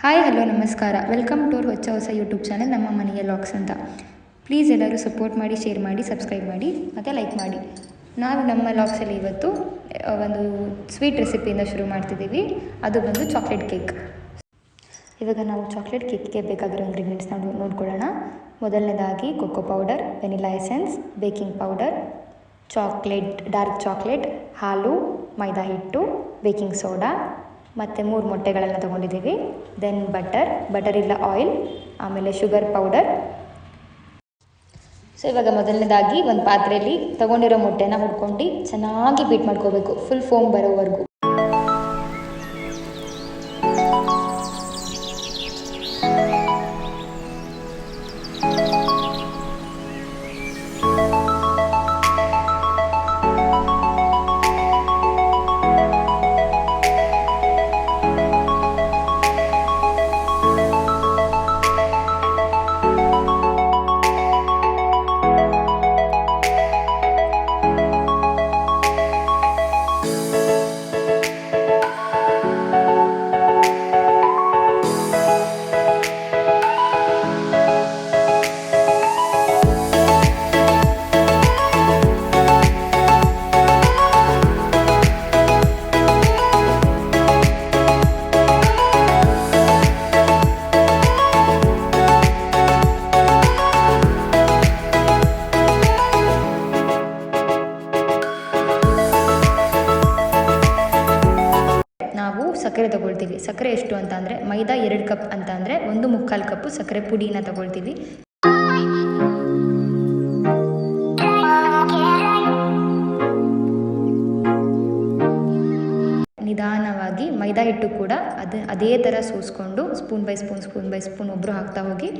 Hi hello ನಮಸ್ಕಾರ, welcome to ಹೊಸ YouTube channel ನಮ್ಮ ಮನೆಯ ಲಾಗ್ಸ್ ಅಂತ. ಪ್ಲೀಸ್ ಎಲ್ಲರೂ ಸಪೋರ್ಟ್ ಮಾಡಿ, ಶೇರ್ ಮಾಡಿ, ಸಬ್ಸ್ಕ್ರೈಬ್ ಮಾಡಿ ಮತ್ತು ಲೈಕ್ ಮಾಡಿ. ನಾವು ನಮ್ಮ ಲಾಗ್ಸಲ್ಲಿ ಇವತ್ತು ಒಂದು ಸ್ವೀಟ್ ರೆಸಿಪಿಯಿಂದ ಶುರು ಮಾಡ್ತಿದ್ದೀವಿ. ಅದು ಬಂದು ಚಾಕ್ಲೇಟ್ ಕೇಕ್. ಇವಾಗ ನಾವು ಚಾಕ್ಲೇಟ್ ಕೇಕ್ಗೆ ಬೇಕಾಗಿರೋ ಇಂಗ್ರೀಡಿಯೆಂಟ್ಸ್ ನಾವು ನೋಡ್ಕೊಳ್ಳೋಣ. ಮೊದಲನೇದಾಗಿ cocoa powder, vanilla essence, baking powder, dark chocolate, ಹಾಲು, ಮೈದಾ ಹಿಟ್ಟು, ಬೇಕಿಂಗ್ ಸೋಡಾ ಮತ್ತು 3 ಮೊಟ್ಟೆಗಳನ್ನು ತೊಗೊಂಡಿದ್ದೀವಿ. ದೆನ್ ಬಟರ್ ಇಲ್ಲ ಆಯಿಲ್, ಆಮೇಲೆ ಶುಗರ್ ಪೌಡರ್. ಸೊ ಇವಾಗ ಮೊದಲನೇದಾಗಿ ಒಂದು ಪಾತ್ರೆಯಲ್ಲಿ ತೊಗೊಂಡಿರೋ ಮೊಟ್ಟೆನ ಹುಡ್ಕೊಂಡು ಚೆನ್ನಾಗಿ ಬೀಟ್ ಮಾಡ್ಕೋಬೇಕು, ಫುಲ್ ಫೋಮ್ ಬರೋವರೆಗೂ. ನಾವು ಸಕ್ಕರೆ ತೊಗೊಳ್ತೀವಿ. ಸಕ್ಕರೆ ಎಷ್ಟು ಅಂತ ಅಂದರೆ ಮೈದಾ 2 ಕಪ್ ಅಂತ ಅಂದರೆ 1/4 ಕಪ್ಪು ಸಕ್ಕರೆ ಪುಡಿನ ತೊಗೊಳ್ತೀವಿ. ನಿಧಾನವಾಗಿ ಮೈದಾ ಹಿಟ್ಟು ಕೂಡ ಅದೇ ಥರ ಸೋಸ್ಕೊಂಡು ಸ್ಪೂನ್ ಬೈ ಸ್ಪೂನ್ ಒಬ್ಬರು ಹಾಕ್ತಾ ಹೋಗಿ.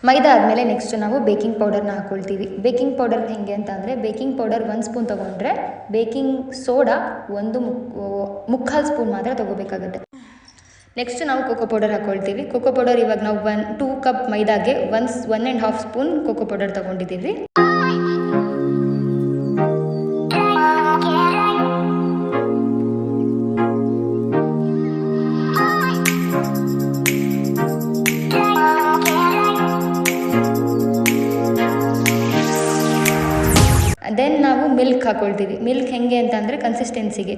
ಮೈದಾ ಆದಮೇಲೆ ನೆಕ್ಸ್ಟ್ ನಾವು ಬೇಕಿಂಗ್ ಪೌಡರ್ನ ಹಾಕ್ಕೊಳ್ತೀವಿ. ಬೇಕಿಂಗ್ ಪೌಡರ್ ಹೇಗೆ ಅಂತ ಅಂದರೆ ಬೇಕಿಂಗ್ ಪೌಡರ್ 1 ಸ್ಪೂನ್ ತೊಗೊಂಡ್ರೆ ಬೇಕಿಂಗ್ ಸೋಡಾ 1/4 ಸ್ಪೂನ್ ಮಾತ್ರ ತೊಗೋಬೇಕಾಗುತ್ತೆ. ನೆಕ್ಸ್ಟ್ ನಾವು ಕೊಕೊ ಪೌಡರ್ ಹಾಕ್ಕೊಳ್ತೀವಿ. ಕೊಕೊ ಪೌಡರ್ ಇವಾಗ ನಾವು 2 ಕಪ್ ಮೈದಾಗೆ 1.5 ಸ್ಪೂನ್ ಕೊಕೊ ಪೌಡರ್ ತೊಗೊಂಡಿದ್ದೀವಿ. ದೆನ್ ನಾವು ಮಿಲ್ಕ್ ಹಾಕ್ಕೊಳ್ತೀವಿ. ಮಿಲ್ಕ್ ಹೆಂಗೆ ಅಂತ ಅಂದರೆ ಕನ್ಸಿಸ್ಟೆನ್ಸಿಗೆ.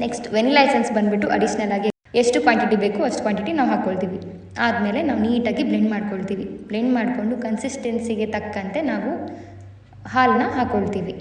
ನೆಕ್ಸ್ಟ್ ವೆನಿಲಾ ಎಸೆನ್ಸ್ ಬಂದುಬಿಟ್ಟು ಅಡಿಷ್ನಲ್ ಆಗಿ ಎಷ್ಟು ಕ್ವಾಂಟಿಟಿ ಬೇಕು ಅಷ್ಟು ಕ್ವಾಂಟಿಟಿ ನಾವು ಹಾಕ್ಕೊಳ್ತೀವಿ. ಆದಮೇಲೆ ನಾವು ನೀಟಾಗಿ ಬ್ಲೆಂಡ್ ಮಾಡ್ಕೊಳ್ತೀವಿ. ಬ್ಲೆಂಡ್ ಮಾಡಿಕೊಂಡು ಕನ್ಸಿಸ್ಟೆನ್ಸಿಗೆ ತಕ್ಕಂತೆ ನಾವು ಹಾಲನ್ನ ಹಾಕ್ಕೊಳ್ತೀವಿ.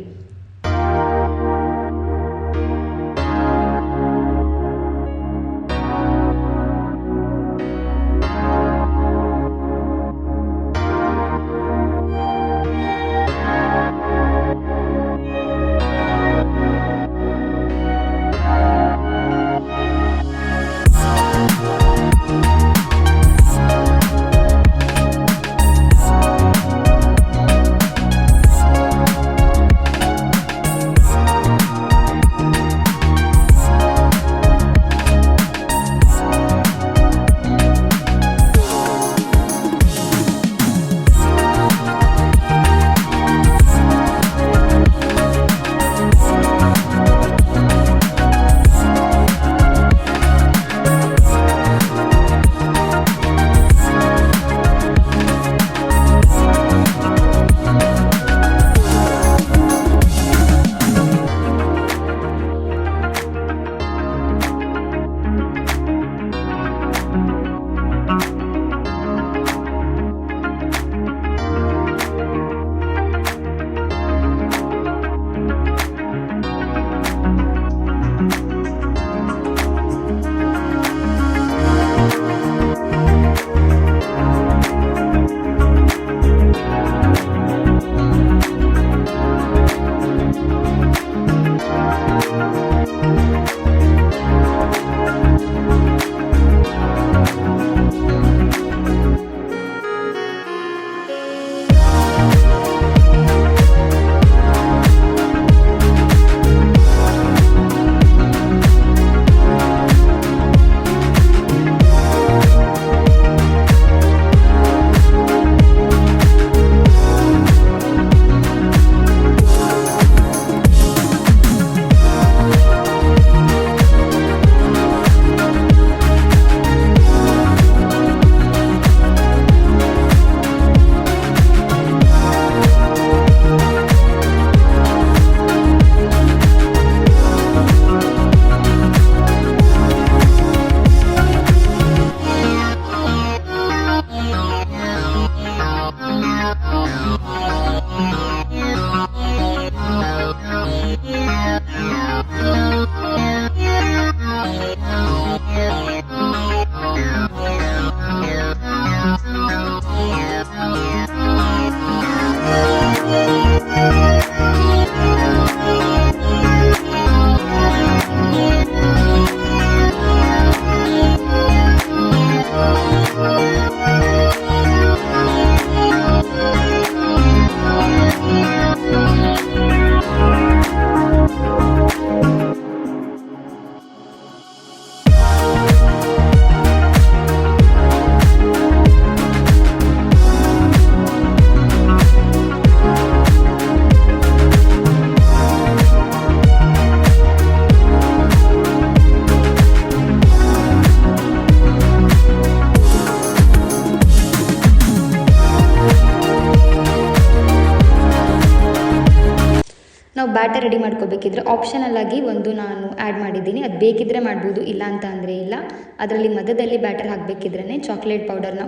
ಬ್ಯಾಟರ್ ರೆಡಿ ಮಾಡ್ಕೋಬೇಕಿದ್ರೆ ಆಪ್ಷನಲ್ ಆಗಿ ಒಂದು ನಾನು ಆ್ಯಡ್ ಮಾಡಿದ್ದೀನಿ. ಅದು ಬೇಕಿದ್ದರೆ ಮಾಡ್ಬೋದು, ಇಲ್ಲ ಅಂತ ಅಂದರೆ ಇಲ್ಲ. ಅದರಲ್ಲಿ ಮಧ್ಯದಲ್ಲಿ ಬ್ಯಾಟರ್ ಹಾಕಬೇಕಿದ್ರೇ ಚಾಕ್ಲೇಟ್ ಪೌಡರ್ನ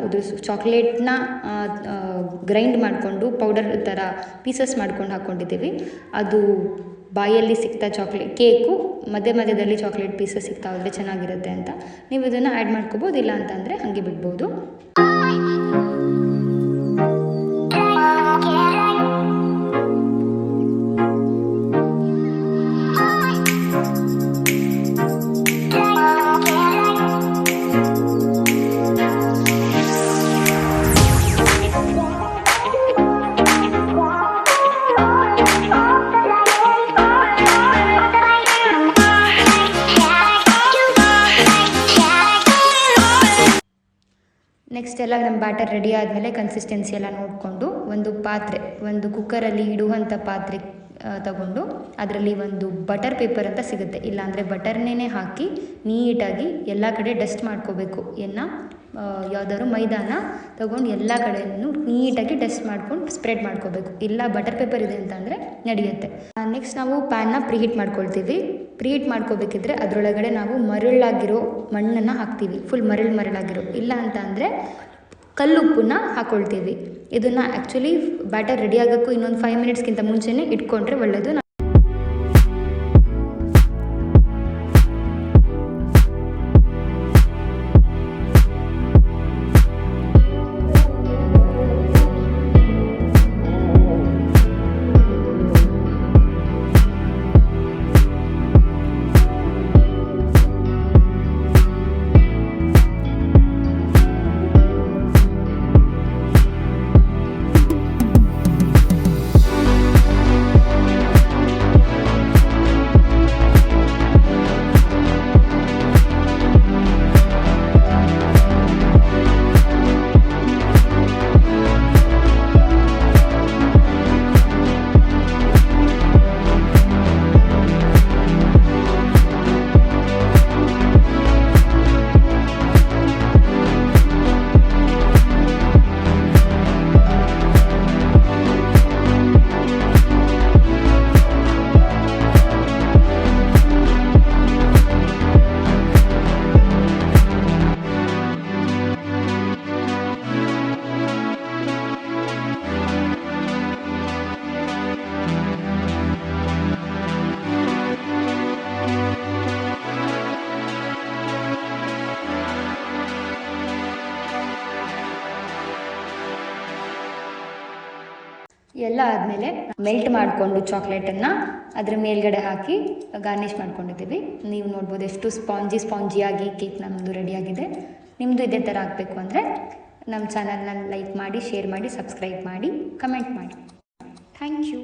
ಚಾಕ್ಲೇಟ್ನ ಗ್ರೈಂಡ್ ಮಾಡಿಕೊಂಡು ಪೌಡರ್ ಥರ ಪೀಸಸ್ ಮಾಡ್ಕೊಂಡು ಹಾಕ್ಕೊಂಡಿದ್ದೀವಿ. ಅದು ಬಾಯಲ್ಲಿ ಸಿಗ್ತಾ ಕೇಕು ಮಧ್ಯದಲ್ಲಿ ಚಾಕ್ಲೇಟ್ ಪೀಸಸ್ ಸಿಗ್ತಾ ಹೋದರೆ ಚೆನ್ನಾಗಿರುತ್ತೆ ಅಂತ ನೀವು ಇದನ್ನು ಆ್ಯಡ್ ಮಾಡ್ಕೋಬೋದು, ಇಲ್ಲ ಅಂತಂದರೆ ಹಾಗೆ ಬಿಡ್ಬೋದು. ನೆಕ್ಸ್ಟ್ ಎಲ್ಲ ನಮ್ಮ ಬ್ಯಾಟರ್ ರೆಡಿ ಆದಮೇಲೆ ಕನ್ಸಿಸ್ಟೆನ್ಸಿ ಎಲ್ಲ ನೋಡಿಕೊಂಡು ಒಂದು ಕುಕ್ಕರಲ್ಲಿ ಇಡುವಂಥ ಪಾತ್ರೆ ತಗೊಂಡು ಅದರಲ್ಲಿ ಒಂದು ಬಟರ್ ಪೇಪರ್ ಅಂತ ಸಿಗುತ್ತೆ, ಇಲ್ಲಾಂದರೆ ಬಟರ್ನೇ ಹಾಕಿ ನೀಟಾಗಿ ಎಲ್ಲ ಕಡೆ ಡಸ್ಟ್ ಮಾಡ್ಕೋಬೇಕು. ಯಾವುದಾದ್ರು ಮೈದಾನ ತಗೊಂಡು ಎಲ್ಲ ಕಡೆಯೂ ನೀಟಾಗಿ ಡಸ್ಟ್ ಮಾಡ್ಕೊಂಡು ಸ್ಪ್ರೆಡ್ ಮಾಡ್ಕೋಬೇಕು. ಇಲ್ಲ ಬಟರ್ ಪೇಪರ್ ಇದೆ ಅಂತಂದರೆ ನಡೆಯುತ್ತೆ. ನೆಕ್ಸ್ಟ್ ನಾವು ಪ್ಯಾನ್ನ ಪ್ರೀಹೀಟ್ ಮಾಡ್ಕೊಳ್ತೀವಿ. ಪ್ರೀಹೀಟ್ ಮಾಡ್ಕೋಬೇಕಿದ್ರೆ ಅದರೊಳಗಡೆ ನಾವು ಮರಳಾಗಿರೋ ಮಣ್ಣನ್ನು ಹಾಕ್ತೀವಿ, ಫುಲ್ ಮರಳಾಗಿರೋ. ಇಲ್ಲ ಅಂತ ಅಂದರೆ ಕಲ್ಲುಪ್ಪನ್ನ ಹಾಕ್ಕೊಳ್ತೀವಿ. ಇದನ್ನು ಆ್ಯಕ್ಚುಲಿ ಬ್ಯಾಟರ್ ರೆಡಿ ಆಗೋಕ್ಕೂ ಇನ್ನೊಂದು 5 ಮಿನಿಟ್ಸ್ಗಿಂತ ಮುಂಚೆನೇ ಇಟ್ಕೊಂಡ್ರೆ ಒಳ್ಳೆಯದು. ಎಲ್ಲ ಆದಮೇಲೆ ಮೆಲ್ಟ್ ಮಾಡಿಕೊಂಡು ಚಾಕ್ಲೇಟನ್ನು ಅದ್ರ ಮೇಲ್ಗಡೆ ಹಾಕಿ ಗಾರ್ನಿಷ್ ಮಾಡ್ಕೊಂಡಿದ್ದೀವಿ. ನೀವು ನೋಡ್ಬೋದು ಎಷ್ಟು ಸ್ಪಾಂಜಿಯಾಗಿ ಕೇಕ್ ನಮ್ಮದು ರೆಡಿಯಾಗಿದೆ. ನಿಮ್ಮದು ಇದೇ ಥರ ಆಗಬೇಕು ಅಂದರೆ ನಮ್ಮ ಚಾನಲ್ನ ಲೈಕ್ ಮಾಡಿ, ಶೇರ್ ಮಾಡಿ, ಸಬ್ಸ್ಕ್ರೈಬ್ ಮಾಡಿ, ಕಮೆಂಟ್ ಮಾಡಿ. Thank you.